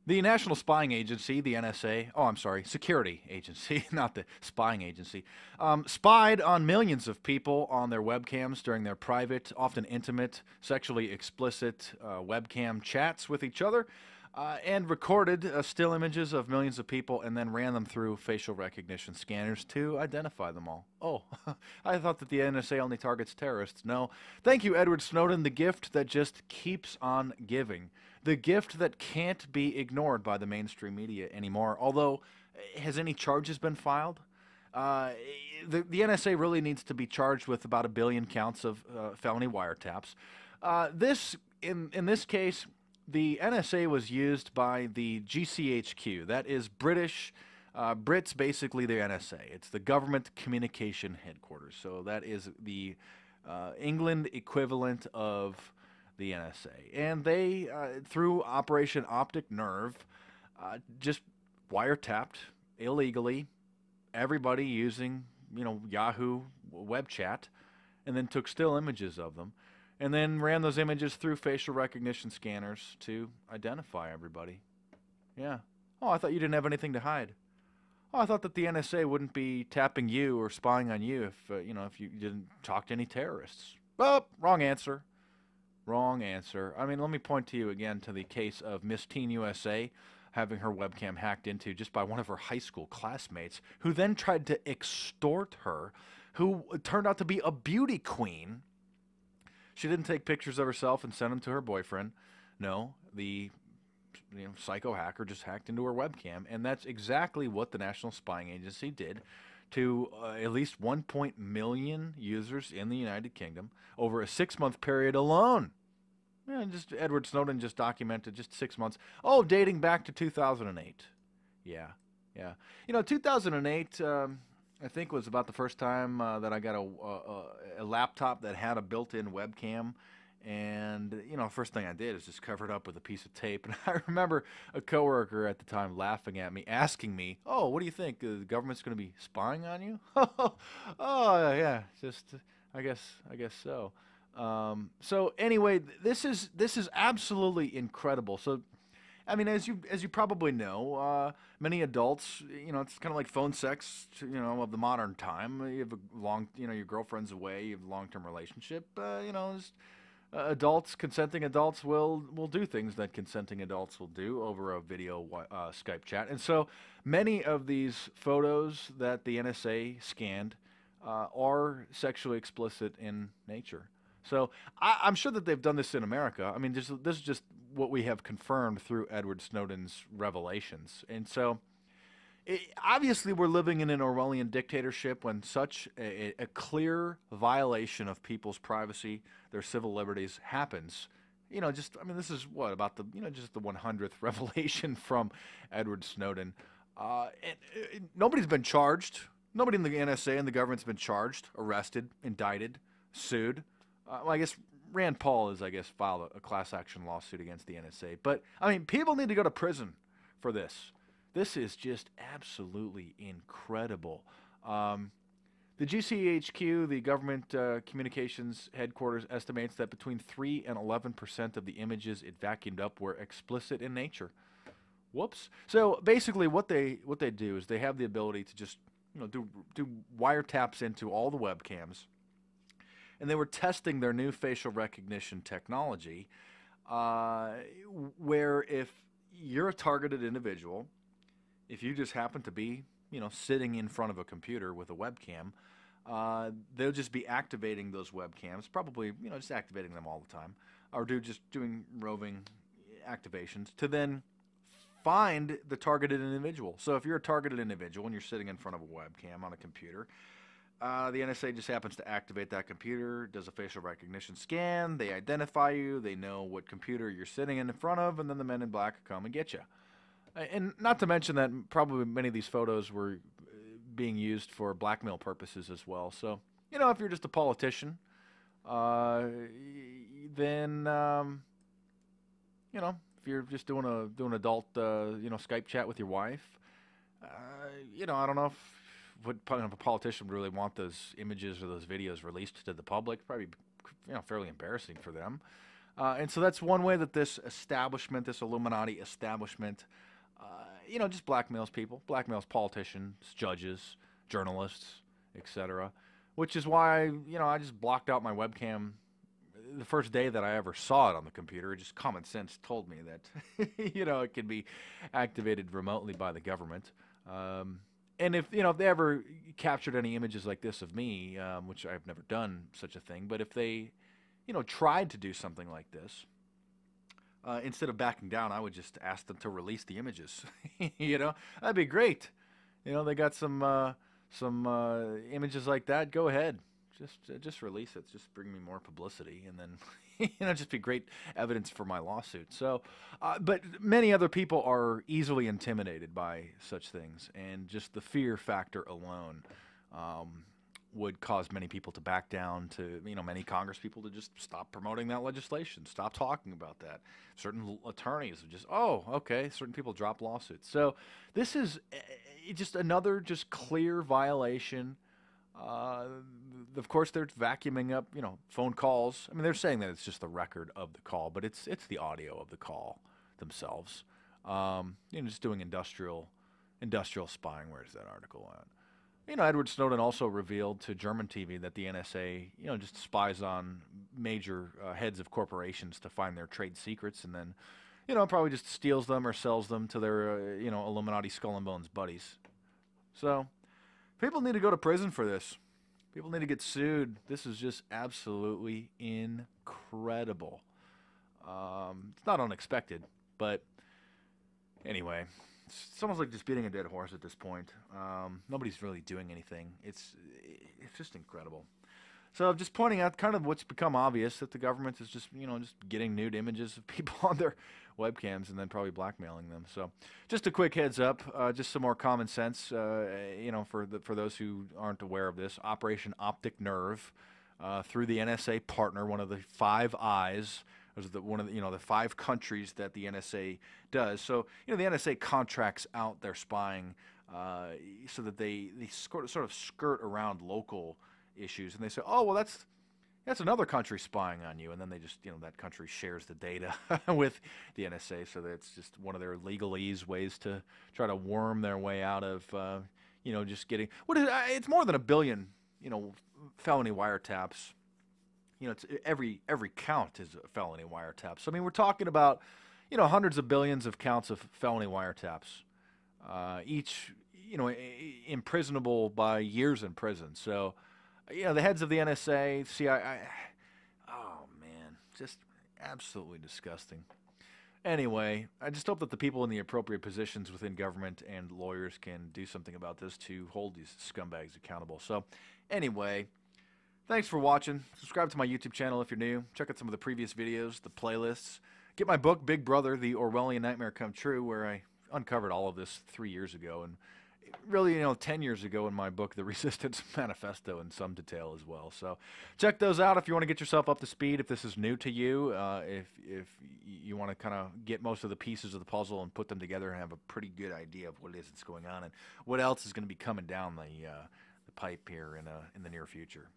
The National Spying Agency, the NSA, oh, I'm sorry, security agency, not the spying agency, spied on millions of people on their webcams during their private, often intimate, sexually explicit webcam chats with each other, and recorded still images of millions of people and then ran them through facial recognition scanners to identify them all. Oh, I thought that the NSA only targets terrorists. No. Thank you, Edward Snowden, the gift that just keeps on giving. The gift that can't be ignored by the mainstream media anymore. Although, has any charges been filed? Uh, the NSA really needs to be charged with about a billion counts of felony wiretaps. In this case, the NSA was used by the GCHQ. That is British. Brits basically the NSA. It's the Government Communication Headquarters. So that is the England equivalent of the NSA. And they, through Operation Optic Nerve, just wiretapped illegally everybody using, Yahoo web chat, and then took still images of them, and then ran those images through facial recognition scanners to identify everybody. Yeah. Oh, I thought you didn't have anything to hide. Oh, I thought that the NSA wouldn't be tapping you or spying on you if you didn't talk to any terrorists. Oh, wrong answer. Wrong answer. I mean, let me point to you again to the case of Miss Teen USA having her webcam hacked into just by one of her high school classmates, who then tried to extort her, who turned out to be a beauty queen. She didn't take pictures of herself and send them to her boyfriend. No, the psycho hacker just hacked into her webcam, and that's exactly what the National Spying Agency did to at least 1 million users in the United Kingdom over a 6-month period alone. Yeah, just Edward Snowden just documented just 6 months. Oh, dating back to 2008. Yeah, yeah. 2008, I think, was about the first time that I got a laptop that had a built-in webcam. And, first thing I did is just cover it up with a piece of tape. And I remember a coworker at the time laughing at me, asking me, "Oh, what do you think? The government's going to be spying on you?" Oh, yeah, just, I guess so. So anyway, this is absolutely incredible. So, I mean, as you probably know, many adults, it's kind of like phone sex, of the modern time. You have a long, your girlfriend's away, you have a long-term relationship. Adults, consenting adults, will do things that consenting adults will do over a video Skype chat. And so many of these photos that the NSA scanned are sexually explicit in nature. So I'm sure that they've done this in America. I mean, this is just what we have confirmed through Edward Snowden's revelations. And so obviously we're living in an Orwellian dictatorship when such a clear violation of people's privacy, their civil liberties happens. This is what about just the 100th revelation from Edward Snowden. Nobody's been charged. Nobody in the NSA and the government's been charged, arrested, indicted, sued. Well, I guess Rand Paul has, filed a class action lawsuit against the NSA. But, I mean, people need to go to prison for this. This is just absolutely incredible. The GCHQ, the Government Communications Headquarters, estimates that between 3 and 11% of the images it vacuumed up were explicit in nature. Whoops. So basically what they do is they have the ability to just do wiretaps into all the webcams, and they were testing their new facial recognition technology, where if you're a targeted individual, if you just happen to be, sitting in front of a computer with a webcam, they'll just be activating those webcams, probably, just activating them all the time, or doing roving activations to then find the targeted individual. So if you're a targeted individual and you're sitting in front of a webcam on a computer, the NSA just happens to activate that computer, does a facial recognition scan, they identify you, they know what computer you're sitting in front of, and then the men in black come and get you. And not to mention that probably many of these photos were being used for blackmail purposes as well. So, if you're just a politician, then, if you're just doing adult, Skype chat with your wife, I don't know if a politician would really want those images or those videos released to the public. Probably, fairly embarrassing for them. And so that's one way that this establishment, this Illuminati establishment, just blackmails people, blackmails politicians, judges, journalists, etc. Which is why, I just blocked out my webcam the first day that I ever saw it on the computer. Just common sense told me that, it can be activated remotely by the government. And if they ever captured any images like this of me, which I've never done such a thing, but if they, tried to do something like this, instead of backing down, I would just ask them to release the images. That'd be great. They got some images like that. Go ahead, just release it. Just bring me more publicity, and then just be great evidence for my lawsuit. So, but many other people are easily intimidated by such things, and just the fear factor alone would cause many people to back down, to many Congress people to just stop promoting that legislation, stop talking about that. Certain attorneys would just, oh, okay, certain people drop lawsuits. So this is just another just clear violation. Of course, they're vacuuming up, phone calls. I mean, they're saying that it's just the record of the call, but it's the audio of the call themselves. Just doing industrial spying. Where's that article at? Edward Snowden also revealed to German TV that the NSA, just spies on major heads of corporations to find their trade secrets, and then, probably just steals them or sells them to their, Illuminati skull and bones buddies. So, people need to go to prison for this. People need to get sued. This is just absolutely incredible. It's not unexpected, but anyway. It's almost like just beating a dead horse at this point. Nobody's really doing anything. It's just incredible. So just pointing out kind of what's become obvious, that the government is just just getting nude images of people on their webcams and then probably blackmailing them. So just a quick heads up, just some more common sense, for those who aren't aware of this. Operation Optic Nerve, through the NSA partner, one of the Five Eyes. Those are one of the 5 countries that the NSA does. So the NSA contracts out their spying so that they sort of skirt around local issues, and they say, oh well, that's another country spying on you, and then they just that country shares the data with the NSA, so that's just one of their legalese ways to try to worm their way out of just getting it's more than 1 billion felony wiretaps. It's every count is a felony wiretap. So I mean, we're talking about hundreds of billions of counts of felony wiretaps, each imprisonable by years in prison. So the heads of the NSA, CIA, oh man, just absolutely disgusting. Anyway, I just hope that the people in the appropriate positions within government and lawyers can do something about this to hold these scumbags accountable. So anyway, thanks for watching. Subscribe to my YouTube channel if you're new. Check out some of the previous videos, the playlists. Get my book, Big Brother, The Orwellian Nightmare Come True, where I uncovered all of this 3 years ago. And really, 10 years ago in my book, The Resistance Manifesto, in some detail as well. So check those out if you want to get yourself up to speed, if this is new to you, if you want to kind of get most of the pieces of the puzzle and put them together and have a pretty good idea of what it is that's going on and what else is going to be coming down the pipe here in the near future.